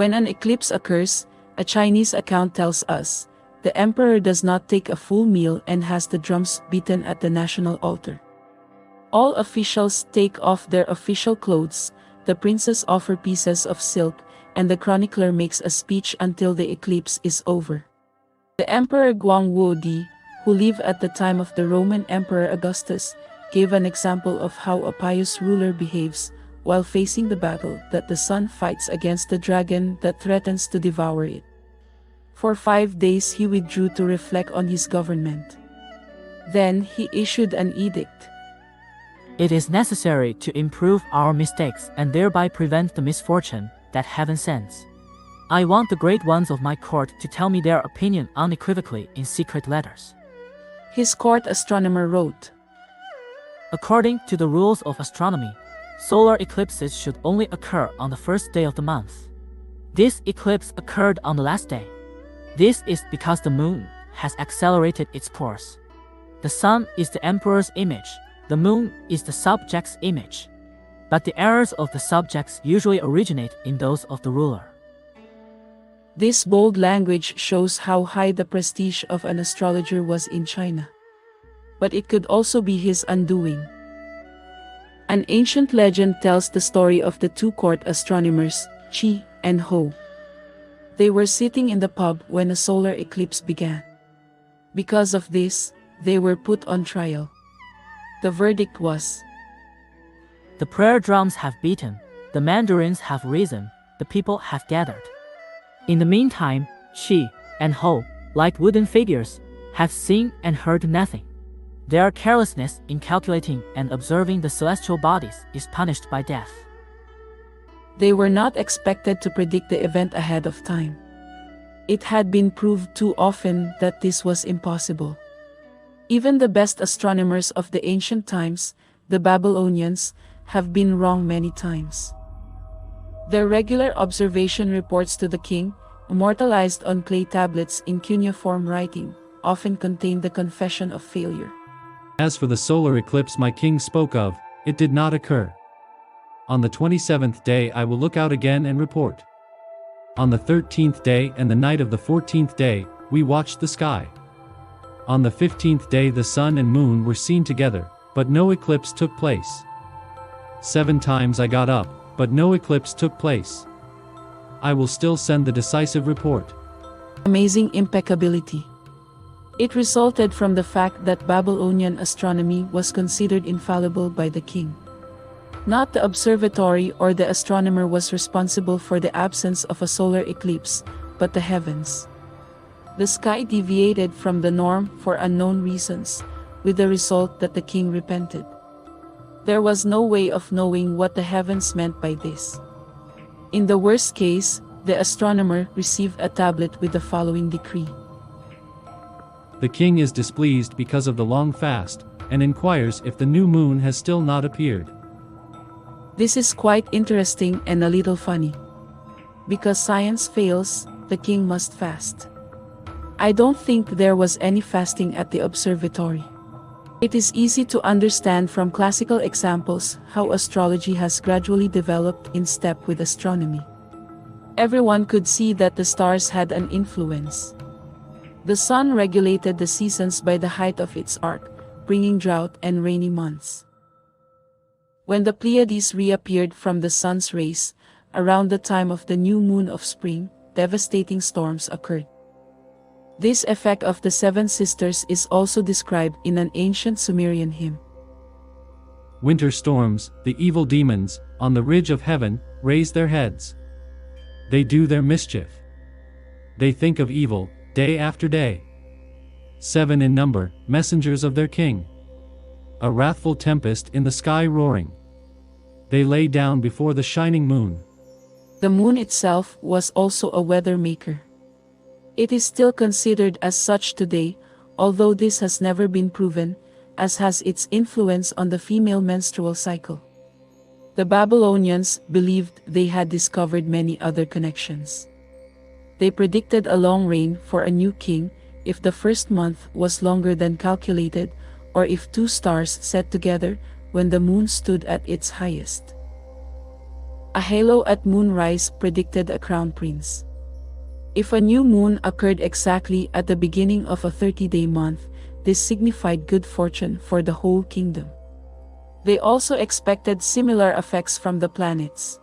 When an eclipse occurs, a Chinese account tells us, the emperor does not take a full meal and has the drums beaten at the national altar. All officials take off their official clothes, the princes offer pieces of silk, and the chronicler makes a speech until the eclipse is over. The Emperor Guangwu, who lived at the time of the Roman Emperor Augustus, gave an example of how a pious ruler behaves while facing the battle that the sun fights against the dragon that threatens to devour it. For 5 days he withdrew to reflect on his government. Then he issued an edict. It is necessary to improve our mistakes and thereby prevent the misfortune that heaven sends. I want the great ones of my court to tell me their opinion unequivocally in secret letters. His court astronomer wrote, According to the rules of astronomy, solar eclipses should only occur on the first day of the month. This eclipse occurred on the last day. This is because the moon has accelerated its course. The sun is the emperor's image, the moon is the subject's image. But the errors of the subjects usually originate in those of the ruler. This bold language shows how high the prestige of an astrologer was in China. But it could also be his undoing. An ancient legend tells the story of the two court astronomers, Qi and Ho. They were sitting in the pub when a solar eclipse began. Because of this, they were put on trial. The verdict was, The prayer drums have beaten, the mandarins have risen, the people have gathered. In the meantime, Qi and Ho, like wooden figures, have seen and heard nothing. Their carelessness in calculating and observing the celestial bodies is punished by death. They were not expected to predict the event ahead of time. It had been proved too often that this was impossible. Even the best astronomers of the ancient times, the Babylonians, have been wrong many times. Their regular observation reports to the king, immortalized on clay tablets in cuneiform writing, often contain the confession of failure. As for the solar eclipse my king spoke of, it did not occur. On the 27th day I will look out again and report. On the 13th day and the night of the 14th day, we watched the sky. On the 15th day the sun and moon were seen together, but no eclipse took place. 7 times I got up, but no eclipse took place. I will still send the decisive report. Amazing impeccability. It resulted from the fact that Babylonian astronomy was considered infallible by the king. Not the observatory or the astronomer was responsible for the absence of a solar eclipse, but the heavens. The sky deviated from the norm for unknown reasons, with the result that the king repented. There was no way of knowing what the heavens meant by this. In the worst case, the astronomer received a tablet with the following decree. The king is displeased because of the long fast, and inquires if the new moon has still not appeared. This is quite interesting and a little funny. Because science fails, the king must fast. I don't think there was any fasting at the observatory. It is easy to understand from classical examples how astrology has gradually developed in step with astronomy. Everyone could see that the stars had an influence. The sun regulated the seasons by the height of its arc, bringing drought and rainy months. When the Pleiades reappeared from the sun's rays, around the time of the new moon of spring, devastating storms occurred. This effect of the 7 sisters is also described in an ancient Sumerian hymn. Winter storms, the evil demons, on the ridge of heaven, raise their heads. They do their mischief. They think of evil, day after day. 7 in number, messengers of their king. A wrathful tempest in the sky roaring. They lay down before the shining moon. The moon itself was also a weather maker. It is still considered as such today, although this has never been proven, as has its influence on the female menstrual cycle. The Babylonians believed they had discovered many other connections. They predicted a long reign for a new king if the first month was longer than calculated, or if 2 stars set together when the moon stood at its highest. A halo at moonrise predicted a crown prince. If a new moon occurred exactly at the beginning of a 30-day month, this signified good fortune for the whole kingdom. They also expected similar effects from the planets.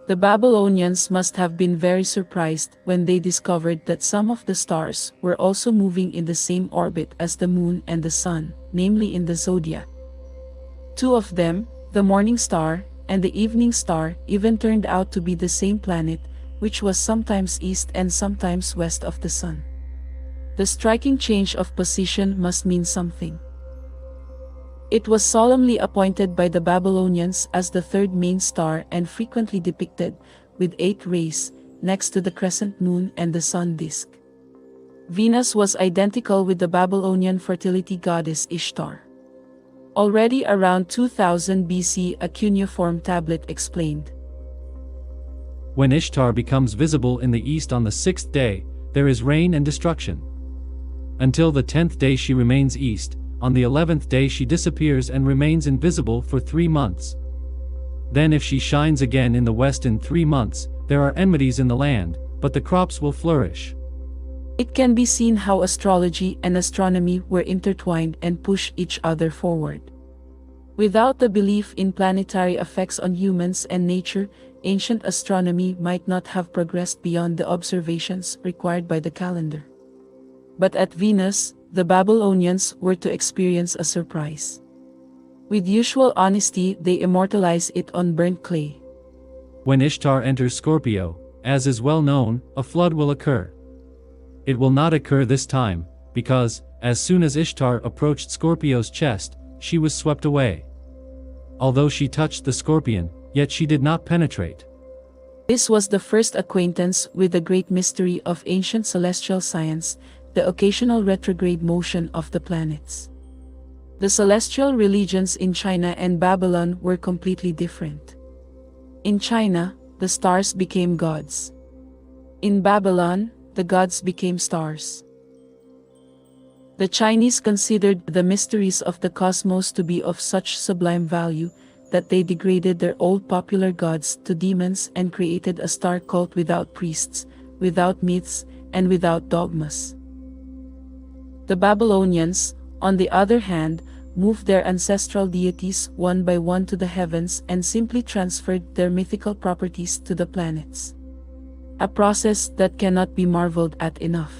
The Babylonians must have been very surprised when they discovered that some of the stars were also moving in the same orbit as the moon and the sun, namely in the zodiac. Two of them, the morning star and the evening star, even turned out to be the same planet, which was sometimes east and sometimes west of the sun. The striking change of position must mean something. It was solemnly appointed by the Babylonians as the third main star and frequently depicted, with 8 rays, next to the crescent moon and the sun disk. Venus was identical with the Babylonian fertility goddess Ishtar. Already around 2000 BC, a cuneiform tablet explained. When Ishtar becomes visible in the east on the 6th day, there is rain and destruction. Until the 10th day she remains east. On the 11th day she disappears and remains invisible for 3 months. Then if she shines again in the west in 3 months, there are enmities in the land, but the crops will flourish. It can be seen how astrology and astronomy were intertwined and push each other forward. Without the belief in planetary effects on humans and nature, ancient astronomy might not have progressed beyond the observations required by the calendar. But at Venus, the Babylonians were to experience a surprise. With usual honesty, they immortalize it on burnt clay. When Ishtar enters Scorpio, as is well known, a flood will occur. It will not occur this time, because, as soon as Ishtar approached Scorpio's chest, she was swept away. Although she touched the scorpion, yet she did not penetrate. This was the first acquaintance with the great mystery of ancient celestial science, the occasional retrograde motion of the planets. The celestial religions in China and Babylon were completely different. In China, the stars became gods. In Babylon, the gods became stars. The Chinese considered the mysteries of the cosmos to be of such sublime value that they degraded their old popular gods to demons and created a star cult without priests, without myths, and without dogmas. The Babylonians, on the other hand, moved their ancestral deities one by one to the heavens and simply transferred their mythical properties to the planets. A process that cannot be marveled at enough.